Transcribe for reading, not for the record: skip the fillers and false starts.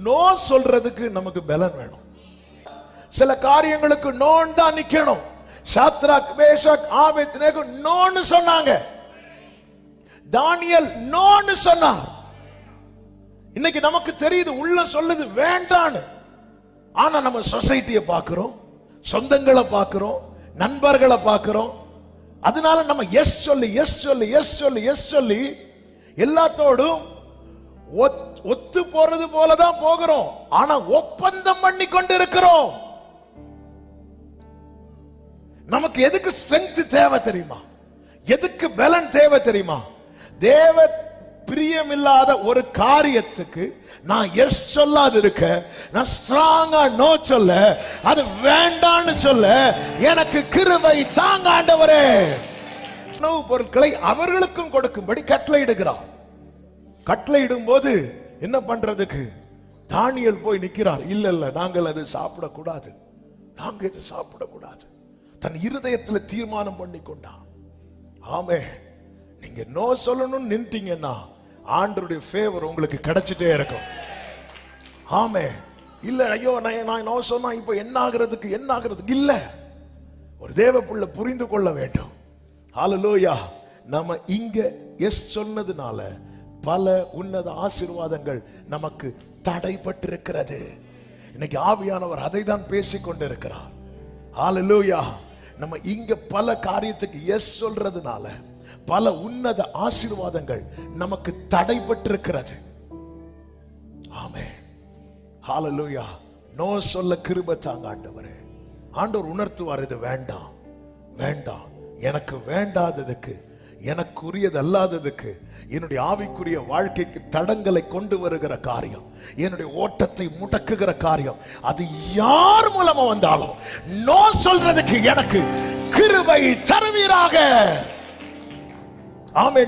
No சொல்றதுக்கு நமக்கு பலன் வேணும். சில காரியங்களுக்கு நோன் தான் நிக்கணும். சாத்ராக் மேஷாக் ஆபேத்நேகோ நோன்னு சொன்னாங்க. தானியேல் நோன்னு சொன்னார். இன்னைக்கு நமக்கு தெரியுது உள்ள சொல்லுது வேண்டான்னு. ஆனா நம்ம சொசைட்டியை பார்க்கிறோம், சொந்தங்களை பார்க்கிறோம், நண்பர்களை பார்க்கிறோம். அதனால நம்ம எஸ் சொல்லி எஸ் சொல்லி எஸ் சொல்லி எஸ் சொல்லி எல்லாத்தோடும் ஒத்து போறது போலதான் போகிறோம். ஆனா ஒப்பந்தம் பண்ணி கொண்டு இருக்கிறோம். நமக்கு எதுக்கு ஸ்ட்ரெங்த் தேவை தெரியுமா? எதுக்கு பலன் தேவை தெரியுமா? தேவ பிரியமில்லாத ஒரு காரியத்துக்கு நான் எஸ் சொல்லாது இருக்க, நான் ஸ்ட்ராங்கா நோ சொல்ல, அது வேண்டான்னு சொல்ல எனக்கு கிருபை தாங்க ஆண்டவரே. உணவு பொருட்களை அவர்களுக்கும் கொடுக்கும்படி கட்டளையிடுகிறார். கட்டளையிடும் போது என்ன பண்றதுக்கு தானியேல் போய் நிற்கிறார். இல்ல இல்ல, நாங்கள் அது சாப்பிடக்கூடாது, நாங்க இது சாப்பிடக்கூடாது. தன் இருதயத்தில் தீர்மானம் பண்ணி கொண்டான். ஆமே, நீங்க நோ சொல்லணும்னு நின்ட்டீங்கன்னா ஆண்டவருடைய ஃபேவர் உங்களுக்கு கிடைச்சிட்டே இருக்கும். ஆமே, இல்ல ஐயோ நான் நோ சொன்னா இப்ப என்ன ஆகிறதுக்கு இல்ல. ஒரு தேவ பிள்ளை புரிந்து கொள்ள வேண்டும். ஹல்லேலூயா. நம்ம இங்க எஸ் சொன்னதுனால பல உன்னத ஆசீர்வாதங்கள் நமக்கு தடைபட்டிருக்கிறது. இன்னைக்கு ஆவியானவர் அதை தான் பேசிக் கொண்டிருக்கிறார். ஹல்லேலூயா. நம்ம இங்க பல காரியத்துக்கு எஸ் சொல்றதுனால பல உன்னத ஆசீர்வாதங்கள் நமக்கு தடைபட்டிருக்கிறது. ஆமென். ஹல்லேலூயா. நோ சொல்ல கிருபை தாங்க ஆண்டவரே. ஆண்டவர் உணர்த்துவார், இது வேண்டாம் வேண்டாம், எனக்கு வேண்டாததுக்கு, எனக்கு உரியது அல்லாததுக்கு, என்னுடைய ஆவிக்குரிய வாழ்க்கைக்கு தடங்களை கொண்டு வருகிற காரியம், என்னுடைய ஓட்டத்தை முடக்குகிற காரியம், அது யார் மூலமா வந்தாலும் நோ சொல்றதுக்கு எனக்கு கிருபை தருவீராக. ஆமென்.